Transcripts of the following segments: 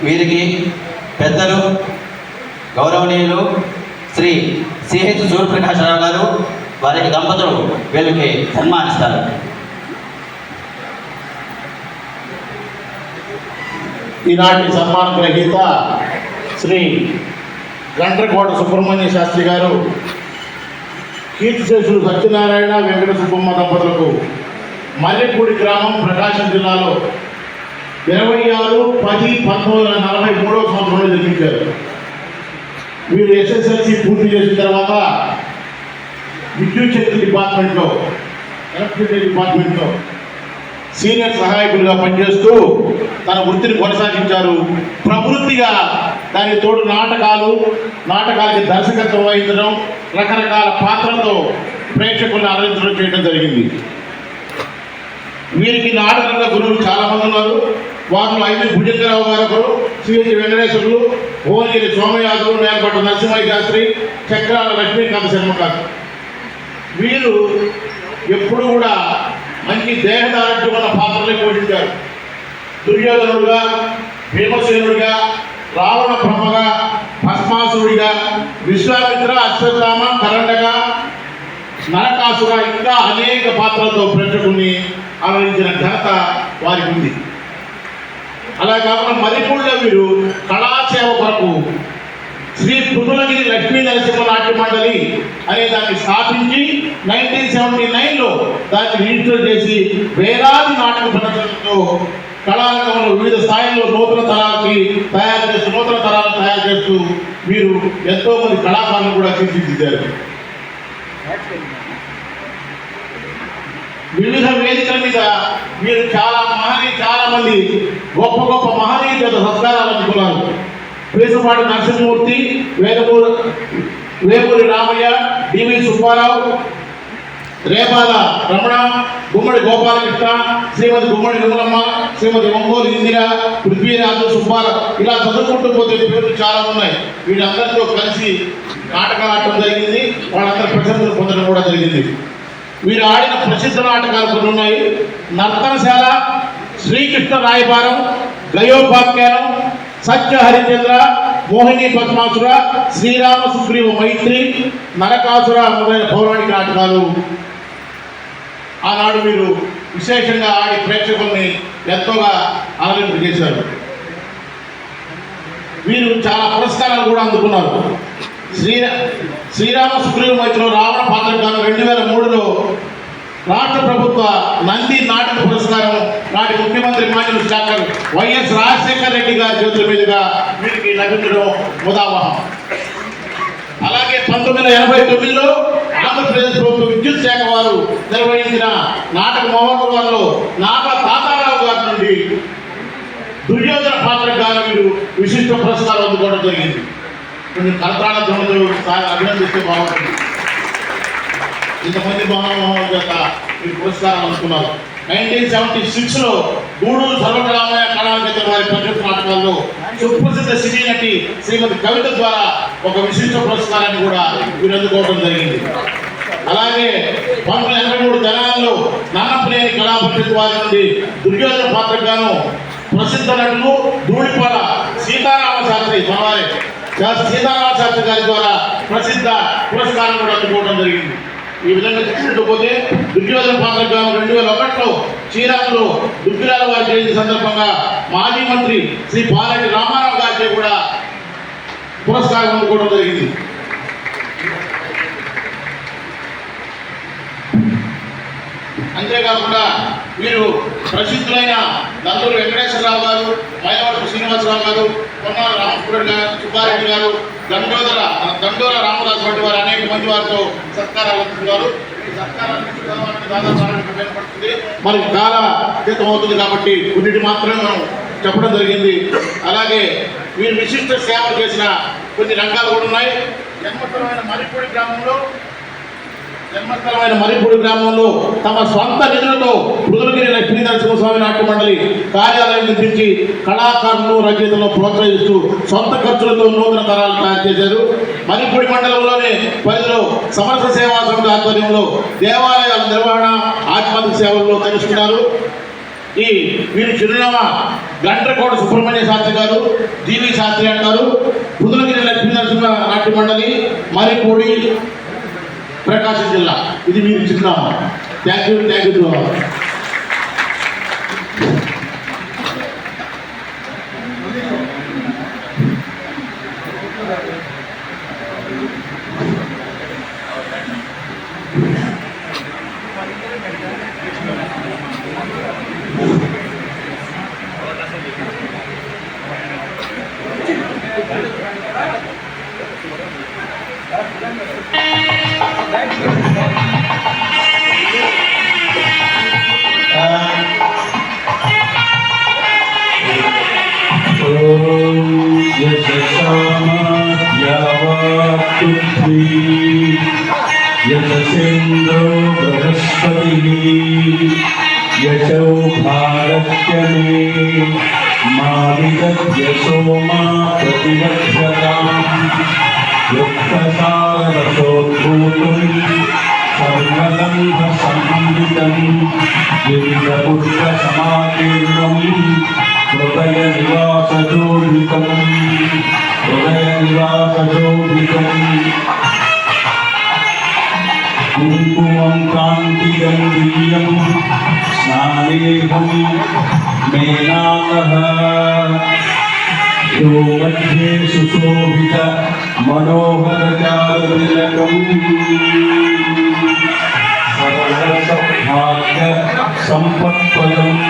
వీరికి పెద్దలు గౌరవనీయులు శ్రీ సిహెచ్ సూర్యప్రకాశరావు గారు వారికి దంపతులు వీళ్ళకి సన్మానిస్తారు. ఈనాటి సన్మాన గ్రహీత శ్రీ గండ్రకోట సుబ్రహ్మణ్య శాస్త్రి గారు కీర్తిశేషులు సత్యనారాయణ వెంకట సుబ్బమ్మ దంపతులకు మల్లెపూడి గ్రామం ప్రకాశం జిల్లాలో 26/10/1943 సంవత్సరంలో జన్మించారు. వీరు ఎస్ఎస్ఎల్సి పూర్తి చేసిన తర్వాత విద్యుత్ శక్తి డిపార్ట్మెంట్లో ఎలక్ట్రిసిటీ డిపార్ట్మెంట్లో సీనియర్ సహాయకులుగా పనిచేస్తూ తన వృత్తిని కొనసాగించారు. ప్రవృత్తిగా దానికి తోడు నాటకాలకి దర్శకత్వం వహించడం, రకరకాల పాత్రలతో ప్రేక్షకులను అలరించడం చేయడం జరిగింది. వీరికి నాటకంగా గురువులు చాలామంది ఉన్నారు. వారిలో ఐవి భుజంగరావు గారు ఒకరు, సిహెచ్ వెంకటేశ్వరులు, భువనగిరి సోమయాదవ్, నేలపట్ట నరసింహయ్య శాస్త్రి, చక్రాల లక్ష్మీకాంత శర్మ గారు. వీరు ఎప్పుడు కూడా మంచి దేహదారుఢ్యం ఉన్న పాత్రలే పోషించారు. దుర్యోధనుడుగా, భీమసేనుడిగా, రావణ బ్రహ్మగా, భస్మాసురుడిగా, విశ్వామిత్ర, అశ్వత్థామ, కరండగా, నరకాసుర ఇంకా అనేక పాత్రలతో ప్రేక్షకుల్ని ఆదరించిన ఘనత వారికి ఉంది. అలా కాకుండా మరిపూడిలో వీరు కళాసేవ కొరకు శ్రీ పుదులగిరి లక్ష్మీ నరసింహ నాట్య మండలి అనే దాన్ని స్థాపించి 1979లో దాన్ని రిజిస్టర్ చేసి వేలాది నాటక ప్రదర్శనలతో కళారంగంలో వివిధ స్థాయిల్లో నూతన తరాలను తయారు చేస్తూ వీరు ఎంతో మంది కళాకారులను కూడా తీర్చిదిద్దారు. వివిధ వేదికల మీద మీరు చాలా మంది గొప్ప మహనీయుల సత్కారాలు అందుకున్నారు. పేసుపాటి నరసింహమూర్తి, వేమూరి రామయ్య, డివి సుబ్బారావు, రేపాల రమణ, గుమ్మడి గోపాలకృష్ణ, శ్రీమతి గుమ్మడి నిర్మలమ్మ, శ్రీమతి ఒంగోలు ఇందిర, పృథ్వీరాజు, సుబ్బారావు, ఇలా చదువుకుంటూ పోతే పేర్లు చాలా ఉన్నాయి. వీళ్ళందరితో కలిసి నాటకాలు ఆడటం జరిగింది. వాళ్ళందరూ ప్రశంసలు పొందడం కూడా జరిగింది. వీరు ఆడిన ప్రసిద్ధ నాటకాలు కొన్ని ఉన్నాయి. నర్తనశాల, శ్రీకృష్ణ రాయబారం, గయోపాఖ్యానం, సత్య హరిచంద్ర, మోహిని పద్మాసుర, శ్రీరామ సుగ్రీవ మైత్రి, నరకాసుర మొదలైన పౌరాణిక నాటకాలు ఆనాడు వీరు విశేషంగా ఆడి ప్రేక్షకుల్ని ఎంతోగా ఆదరింపజేశారు. వీరు చాలా పురస్కారాలు కూడా అందుకున్నారు. శ్రీరామ సుగ్రీవ మైత్రిలో రావణ పాత్రకు గాను 2003లో రాష్ట్ర ప్రభుత్వ నంది నాటక పురస్కారం నాటి ముఖ్యమంత్రి మాజీ డాక్టర్ వైఎస్ రాజశేఖర రెడ్డి గారి చేతుల మీదుగా వీరికి లభించడం ముదావహం. అలాగే 1989లో ఆంధ్రప్రదేశ్ ప్రభుత్వ విద్యుత్ శాఖ వారు నిర్వహించిన నాటక మహోత్సవాల్లో నాగ తాతారావు గారి నుండి దుర్యోధన పాత్రకు గాను వీరు విశిష్ట పురస్కారం అందుకోవడం జరిగింది. కొన్ని కరతాళ ధ్వనులు అభినందిస్తే బాగుంటుంది. ఇంతమంది మహానుభావుల చేత ఈ పురస్కారాలు అందుకున్నారు. 1976లో గూడూరు సర్వకళామయ కళానికేతన్ వారి పరిషత్ నాటకాల్లో సుప్రసిద్ధ సినీ నటి శ్రీమతి కవిత ద్వారా ఒక విశిష్ట పురస్కారాన్ని కూడా వీరు అందుకోవడం జరిగింది. అలాగే 1983 జనాల్లో నన్నపనేని కళా పరిషత్ వారి నుండి దుర్యోధన పాత్రకు గాను ప్రసిద్ధ నటులు ధూళిపాల సీతారామశాస్త్రి గారి ద్వారా ప్రసిద్ధ పురస్కారం కూడా అందుకోవడం జరిగింది. ఈ విధంగా చూసుకుంటూ పోతే దుర్యోధన పాత్రకు గాను 2001లో శ్రీరాములో దుర్గిరాల వారి జయంతి సందర్భంగా మాజీ మంత్రి శ్రీ పాలెటి రామారావు గారికి కూడా పురస్కారం అందుకోవడం జరిగింది. అంతేకాకుండా వీరు ప్రసిద్ధులైన నందూరు వెంకటేశ్వరరావు గారు, మైలవరపు శ్రీనివాసరావు గారు, కొన్నాళ్ళ రామసుబ్బారెడ్డి గారు, సుబ్బారెడ్డి గారు, దండోర రామదాస్ వంటి వారు అనేక మంది వారితో సత్కారాలు అందుతున్నారు. ఈ సత్కారాలు దాదాపు ఉపయోగపడుతుంది. మనకి చాలా క్రితం అవుతుంది కాబట్టి కొన్నిటి మాత్రమే మనం చెప్పడం జరిగింది. అలాగే వీరు విశిష్ట సేవలు చేసిన కొన్ని రంగాలు కూడా ఉన్నాయి. జన్మస్థలమైన మరిపూడి గ్రామంలో తమ స్వంత నిధులతో పుదులగిరి లక్ష్మీ నరసింహస్వామి నాట్య మండలి కార్యాలయం నిర్మించి కళాకారులను రచయితలను ప్రోత్సహిస్తూ సొంత ఖర్చులతో నూతన తరాలు తయారు చేశారు. మరిపూడి మండలంలోనే పరిధిలో సమరస సేవా సంఘ ఆధ్వర్యంలో దేవాలయాల నిర్వహణ, ఆధ్యాత్మిక సేవల్లో తెలుసుకున్నారు. వీరి చిరునామా గంట్రకోట సుబ్రహ్మణ్య శాస్త్రి గారు, జీవి శాస్త్రి అంటారు. పుదులగిరి లక్ష్మీ నరసింహ నాట్య మండలి, మరిపూడి, ప్రకాశం జిల్లా. ఇది వీరి చిరునామా. Thank you. यशसेन्द्रो बृहस्पतिः यशो भारस्य मे माविदद्यशो मा प्रतिवक्षताम् युक्तसारसोद्भूतं सर्वगन्धसम्मितं गिरिजपुत्रसमाकीर्णं हृदयनिवासशोभितम् कुङ्कुमं कान्तिगम्भीरं स्नानेहं मेनाकः यो मध्ये सुशोभित मनोहरजालतिलकं सर्वसौभाग्य सम्पत्पदम्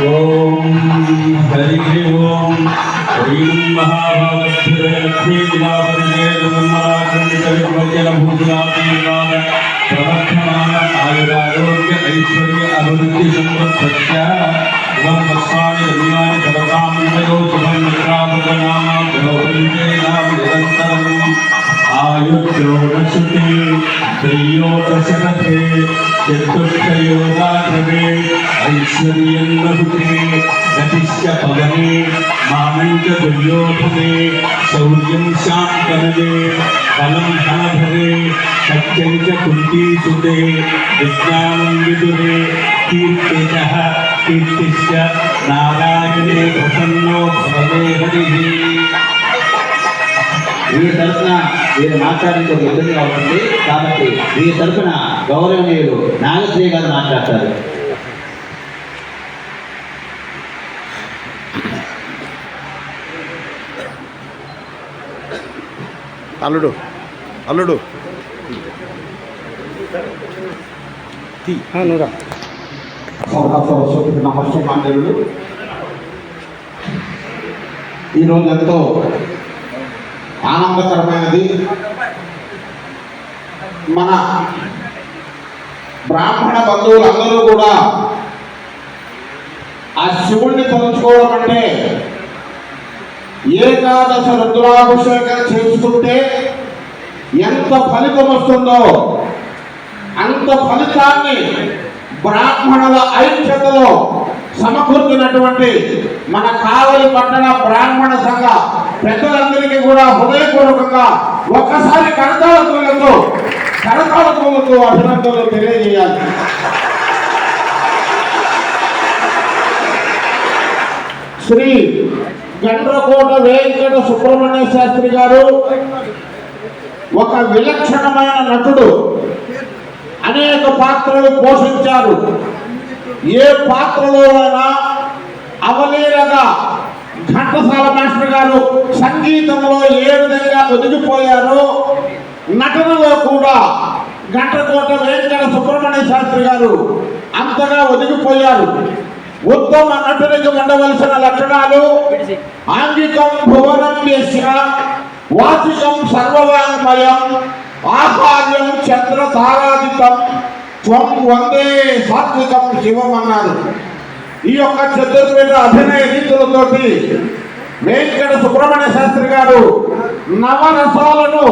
ओम हरि ओम ह्रीं महाभागस्थिरलक्ष्मी दिवाकरणे दुर्मलाखण्डितविभजनभूषणातीर्वाण प्रवर्धमान आयुरारोग्य ऐश्वर्य अभिवृद्धि संपत्त्या एवं वस्वानि रविवानि भवतामयो शुभं मित्राभगनाम भवन्ते नाम निरन्तरम् आयुर्योगसुते त्रियोदशरथे चतुर्थयोगाग्रवे ऐश्वर्यं लभते गतिश्च पवने मानं च दुर्योधने शौर्यं शान्तनवे बलं धनभरे सत्यं च कुन्तीसुते विज्ञानं विदुरे कीर्तितः कीर्तिश्च नारायणे प्रसन्नो भवते हरिः. వీరి తరఫున వీరు మాట్లాడడానికి ఒక ఇబ్బందిగా ఉంటుంది కాబట్టి వీరి తరఫున గౌరవనీయులు నాగశ్రీ గారు మాట్లాడతారు. అల్లుడు నువ్వురా. సరస్వతికి నమస్కారాలు. ఈరోజు ఎంతో ఆనందకరమైనది. మన బ్రాహ్మణ బంధువులందరూ కూడా ఆ శివుణ్ణి తలుచుకోవడం అంటే ఏకాదశ రుద్రాభిషేకం చేసుకుంటే ఎంత ఫలితం వస్తుందో అంత ఫలితాన్ని బ్రాహ్మణుల ఐక్యతలో సమకూర్చినటువంటి మన కావలి పట్టణ బ్రాహ్మణ సంఘ పెద్దలందరికీ కూడా హృదయపూర్వకంగా ఒక్కసారి కరతాళత్వలతో అభినందనలు తెలియజేయాలి. శ్రీ గండ్రకోట వెంకట సుబ్రహ్మణ్య శాస్త్రి గారు ఒక విలక్షణమైన నటుడు. అనేక పాత్రలు పోషించారు. ఏ పాత్రలో అయినా అవలీలగా ఘంటసాల మాస్టర్ గారు సంగీతంలో ఏ విధంగా ఒదిగిపోయారో నటనలో కూడా గండ్రకోట వెంకట సుబ్రహ్మణ్య శాస్త్రి గారు అంతగా ఒదిగిపోయారు. ఉత్తమ నటునికి ఉండవలసిన లక్షణాలు: ఆంగికం భువనం యస్య, వాచికం సర్వవాంగ్మయం, ఆహార్యం చంద్ర తారాదితం, త్వం వందే సాత్వికం శివం అన్నారు. ఈ యొక్క చతుర్వేద అభినయ రీతులతోటి వెంకట సుబ్రహ్మణ్య శాస్త్రి గారు నవరసాలను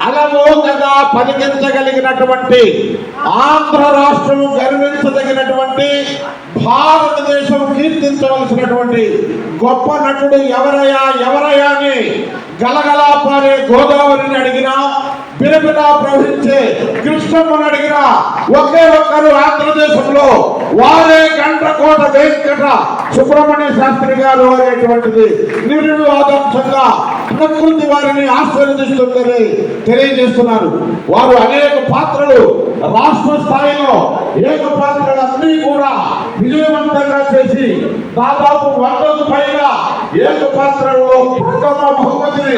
అలమోకగా పలికించగలిగినటువంటి, ఆంధ్ర రాష్ట్రం గర్వించదగినటువంటి, భారతదేశం కీర్తించవలసినటువంటి గొప్ప నటుడు ఎవరయ్యా అని గలగలా పారే గోదావరిని అడిగినా, బిలబిలా ప్రవహించే కృష్ణమ్మను అడిగిన ఒకే ఒక్కరు ఆంధ్రదేశంలో వారే గండ్రకోట వెంకట సుబ్రహ్మణ్య శాస్త్రి గారు అనేటువంటిది నిర్వివాదాంశంగా ప్రకృతి వారిని ఆశీర్వదిస్తుందని తెలియజేస్తున్నారు. వారు అనేక పాత్రలు రాష్ట్ర స్థాయిలో ఏకపాత్రలన్నీ కూడా విజయవంతంగా చేసి దాదాపు 100కు పైగా ఏకపాత్రలో ప్రథమ బహుమతిని